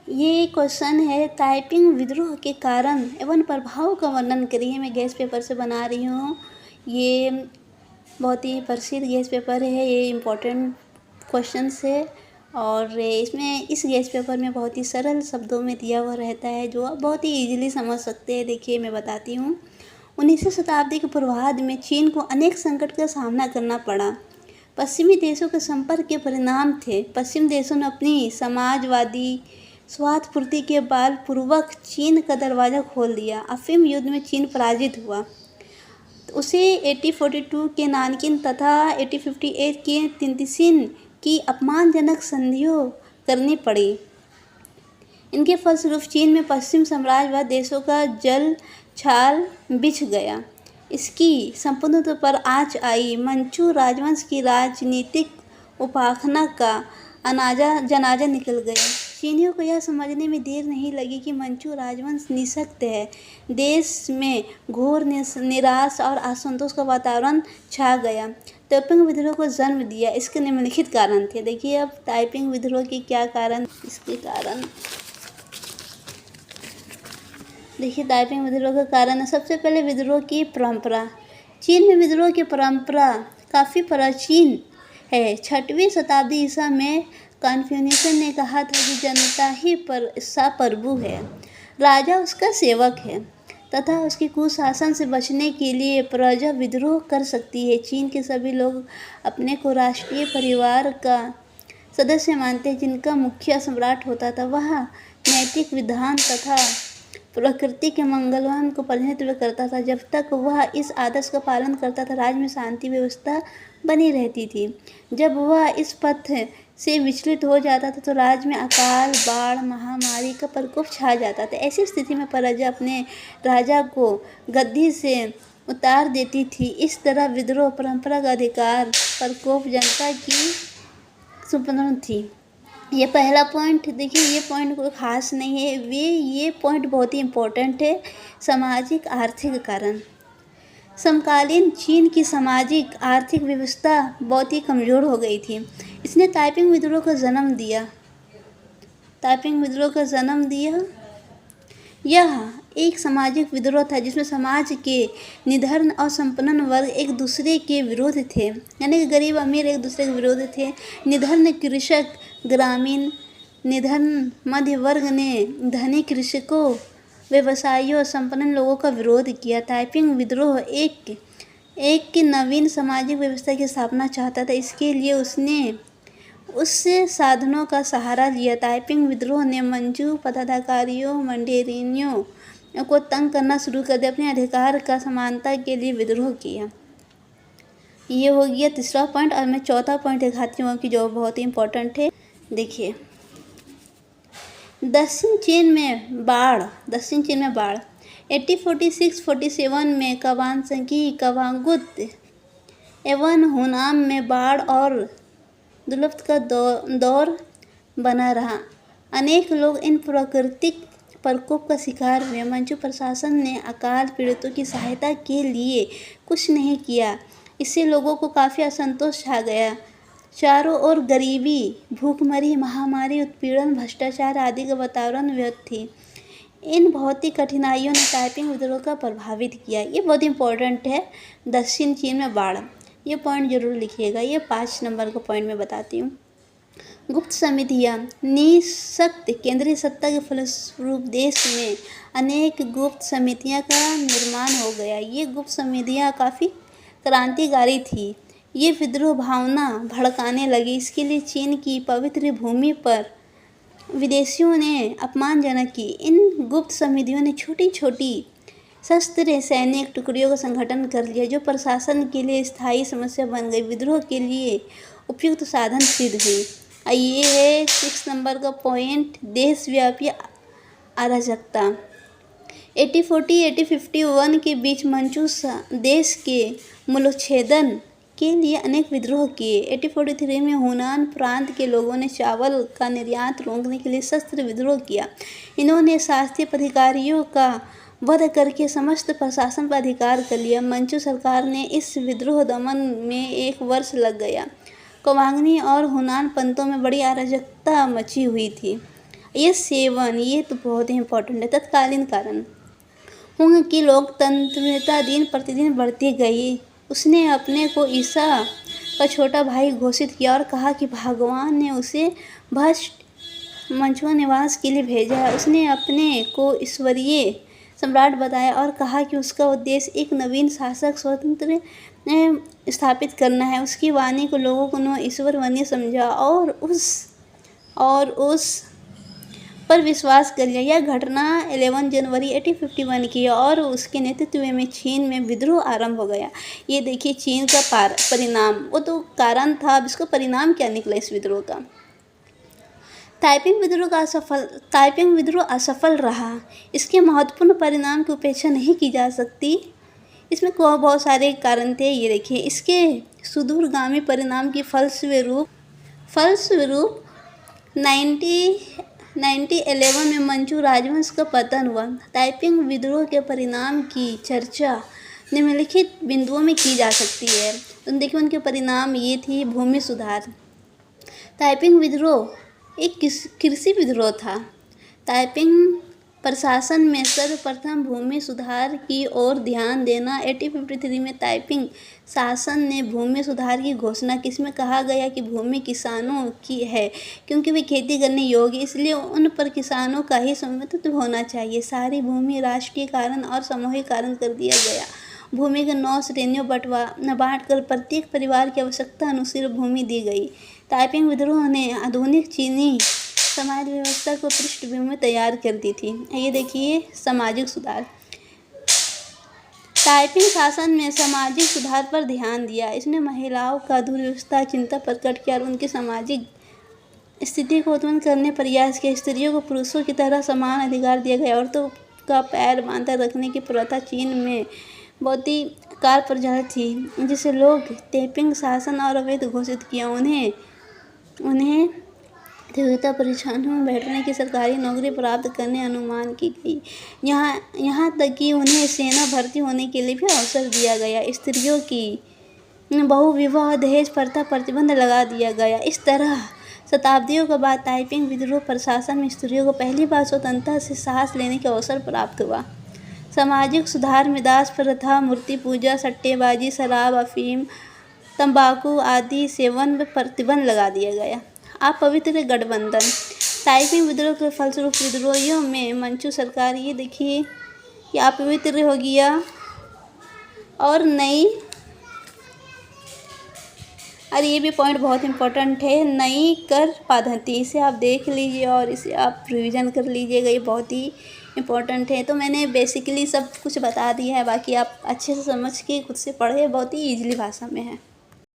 ये क्वेश्चन है ताइपिंग विद्रोह के कारण एवं प्रभाव का वर्णन करिए। मैं गेस्ट पेपर से बना रही हूँ। ये बहुत ही प्रसिद्ध गेस्ट पेपर है, ये इम्पोर्टेंट क्वेश्चंस है और इसमें इस गेस्ट पेपर में बहुत ही सरल शब्दों में दिया हुआ रहता है जो आप बहुत ही इजीली समझ सकते हैं। देखिए मैं बताती हूँ। 19वीं शताब्दी के पूर्वार्ध में चीन को अनेक संकट का सामना करना पड़ा। पश्चिमी देशों के संपर्क के परिणाम थे। पश्चिम देशों ने अपनी समाजवादी स्वार्थपूर्ति के बलपूर्वक चीन का दरवाज़ा खोल दिया। अफीम युद्ध में चीन पराजित हुआ। उसे 1842 के नानकिन तथा 1858 के तिनतिसिन की अपमानजनक संधियों करनी पड़ी। इनके फलस्वरूप चीन में पश्चिम साम्राज्यवाद देशों का जल छाल बिछ गया। इसकी संपूर्णता पर आँच आई। मंचू राजवंश की राजनीतिक उपासना का जनाजा निकल गया। चीनियों को यह समझने में देर नहीं लगी कि मंचू राजवंश निःशक्त है। देश में घोर निराशा और असंतोष का वातावरण छा गया। ताइपिंग विद्रोह को जन्म दिया। इसके निम्नलिखित कारण थे। देखिए अब ताइपिंग विद्रोह के क्या कारण, इसके कारण देखिए ताइपिंग विद्रोह का कारण है। सबसे पहले विद्रोह की परंपरा। चीन में विद्रोह की परंपरा काफ़ी प्राचीन है। 6वीं शताब्दी ईसा में कन्फ्यूशियस ने कहा था कि जनता ही प्रभु है, राजा उसका सेवक है तथा उसके कुशासन से बचने के लिए प्रजा विद्रोह कर सकती है। चीन के सभी लोग अपने को राष्ट्रीय परिवार का सदस्य मानते हैं, जिनका मुखिया सम्राट होता था। वह नैतिक विधान तथा प्रकृति के मंगलवान को प्रतिनिधित्व करता था। जब तक वह इस आदर्श का पालन करता था, राज्य में शांति व्यवस्था बनी रहती थी। जब वह इस पथ से विचलित हो जाता था तो राज्य में अकाल, बाढ़, महामारी का प्रकोप छा जाता था। ऐसी स्थिति में प्रजा अपने राजा को गद्दी से उतार देती थी। इस तरह विद्रोह परंपरा का अधिकार प्रकोप जनता की सुपर्ण थी। ये पहला पॉइंट। देखिए ये पॉइंट कोई ख़ास नहीं है, ये पॉइंट बहुत ही इम्पोर्टेंट है। सामाजिक आर्थिक कारण। समकालीन चीन की सामाजिक आर्थिक व्यवस्था बहुत ही कमज़ोर हो गई थी। इसने ताइपिंग विद्रोह का जन्म दिया। यह एक सामाजिक विद्रोह था जिसमें समाज के निधन और संपन्न वर्ग एक दूसरे के विरोध थे, यानी कि गरीब अमीर एक दूसरे के विरोध थे। निधन कृषक ग्रामीण, निधन मध्य वर्ग ने धनी कृषकों, व्यवसायियों, संपन्न लोगों का विरोध किया। ताइपिंग विद्रोह एक नवीन सामाजिक व्यवस्था की स्थापना चाहता था। इसके लिए उसने उससे साधनों का सहारा लिया। ताइपिंग विद्रोह ने मंचू पदाधिकारियों, मंडेरियनों को तंग करना शुरू कर दिया। अपने अधिकार का समानता के लिए विद्रोह किया। ये हो गया तीसरा पॉइंट। और मैं चौथा पॉइंट दिखाती हूँ कि जो बहुत ही इम्पोर्टेंट है। देखिए दक्षिण चीन में बाढ़। 1846-47 में कवानसंगी, कवांगुत एवं हुनान में बाढ़ और दुर्लभ का दौर बना रहा। अनेक लोग इन प्राकृतिक प्रकोप का शिकार हुए। मंचू प्रशासन ने अकाल पीड़ितों की सहायता के लिए कुछ नहीं किया। इससे लोगों को काफ़ी असंतोष छा गया। चारों ओर गरीबी, भूखमरी, महामारी, उत्पीड़न, भ्रष्टाचार आदि का वातावरण व्यक्त थी। इन भौतिक कठिनाइयों ने ताइपिंग विद्रोह का प्रभावित किया। ये बहुत इंपॉर्टेंट है। दक्षिण चीन में बाढ़, ये पॉइंट जरूर लिखिएगा। ये 5 नंबर का पॉइंट मैं बताती हूँ। गुप्त समितियाँ। निःशक्त केंद्रीय सत्ता के फलस्वरूप देश में अनेक गुप्त समितियाँ का निर्माण हो गया। ये गुप्त समितियाँ काफ़ी क्रांतिकारी थी। ये विद्रोह भावना भड़काने लगी। इसके लिए चीन की पवित्र भूमि पर विदेशियों ने अपमानजनक की। इन गुप्त समितियों ने छोटी छोटी शस्त्र सैनिक टुकड़ियों का संगठन कर लिया, जो प्रशासन के लिए स्थायी समस्या बन गई। विद्रोह के लिए उपयुक्त साधन सिद्ध हुई। ये है 6 नंबर का पॉइंट, देशव्यापी अराजकता। 1840-1851 के बीच मंचू देश के मूलोच्छेदन के लिए अनेक विद्रोह किए। 1843 में हुनान प्रांत के लोगों ने चावल का निर्यात रोकने के लिए सशस्त्र विद्रोह किया। इन्होंने शासकीय अधिकारियों का वध करके समस्त प्रशासन पर अधिकार कर लिया। मंचू सरकार ने इस विद्रोह दमन में 1 वर्ष लग गया। कवांगनी और हुनान पंतों में बड़ी अराजकता मची हुई थी। ये सेवन, ये तो बहुत ही इम्पोर्टेंट है। तत्कालीन कारण हुंग की लोकतंत्रता दिन प्रतिदिन बढ़ती गई। उसने अपने को ईसा का छोटा भाई घोषित किया और कहा कि भगवान ने उसे भ्रष्ट मंचुआ निवास के लिए भेजा है। उसने अपने को ईश्वरीय सम्राट बताया और कहा कि उसका उद्देश्य एक नवीन शासक स्वतंत्र स्थापित करना है। उसकी वाणी को लोगों को ईश्वर वाणी समझा और उस पर विश्वास कर लिया। यह घटना 11 जनवरी 1851 की है और उसके नेतृत्व में चीन में विद्रोह आरंभ हो गया। ये देखिए चीन का परिणाम, वो तो कारण था, अब इसका परिणाम क्या निकला इस विद्रोह का। ताइपिंग विद्रोह असफल रहा। इसके महत्वपूर्ण परिणाम की उपेक्षा नहीं की जा सकती। इसमें बहुत सारे कारण थे। ये देखिए इसके सुदूरगामी परिणाम की फलस्वरूप 1911 में मंचू राजवंश का पतन हुआ। ताइपिंग विद्रोह के परिणाम की चर्चा निम्नलिखित बिंदुओं में की जा सकती है। तो देखिए उनके परिणाम ये थी। भूमि सुधार। ताइपिंग विद्रोह एक कृषि विद्रोह था। ताइपिंग प्रशासन में सर्वप्रथम भूमि सुधार की ओर ध्यान देना। 1853 में ताइपिंग शासन ने भूमि सुधार की घोषणा की। इसमें कहा गया कि भूमि किसानों की है क्योंकि वे खेती करने योग्य, इसलिए उन पर किसानों का ही स्वामित्व होना चाहिए। सारी भूमि राष्ट्रीय कारण और सामूहिक कारण कर दिया गया। भूमि के 9 श्रेणियों बांटकर प्रत्येक परिवार की आवश्यकता अनुसार भूमि दी गई। ताइपिंग विद्रोह ने आधुनिक चीनी समाज व्यवस्था को पृष्ठभूमि तैयार कर दी थी। ये देखिए सामाजिक सुधार। ताइपिंग शासन में सामाजिक सुधार पर ध्यान दिया। इसने महिलाओं का दुर्व्यवस्था चिंता प्रकट किया और उनकी सामाजिक स्थिति को उत्पन्न करने प्रयास किया। स्त्रियों को पुरुषों की तरह समान अधिकार दिया गया। औरतों का पैर बांधा रखने की प्रथा चीन में बहुत ही काल प्रचलित थी, जिसे लोग ताइपिंग शासन और अवैध घोषित किया। उन्हें प्रतियोगिता परीक्षाओं में बैठने की सरकारी नौकरी प्राप्त करने अनुमान की गई। यहाँ तक कि उन्हें सेना भर्ती होने के लिए भी अवसर दिया गया। स्त्रियों की बहुविवाह दहेज प्रथा प्रतिबंध लगा दिया गया। इस तरह शताब्दियों के बाद ताइपिंग विद्रोह प्रशासन में स्त्रियों को पहली बार स्वतंत्रता से सांस लेने का अवसर प्राप्त हुआ। सामाजिक सुधार में दास प्रथा, मूर्ति पूजा, सट्टेबाजी, शराब, अफीम, तंबाकू आदि सेवन पर प्रतिबंध लगा दिया गया। अपवित्र गठबंधन। ताइपिंग विद्रोह के फलस्वरूप विद्रोहियों में मंचू सरकार, ये देखिए कि अपवित्र हो गया और ये भी पॉइंट बहुत इंपॉर्टेंट है, नई कर पद्धति। इसे आप देख लीजिए और इसे आप रिवीजन कर लीजिएगा, ये बहुत ही इम्पोर्टेंट है। तो मैंने बेसिकली सब कुछ बता दिया है, बाकी आप अच्छे से समझ के खुद से पढ़े, बहुत ही ईजिली भाषा में है।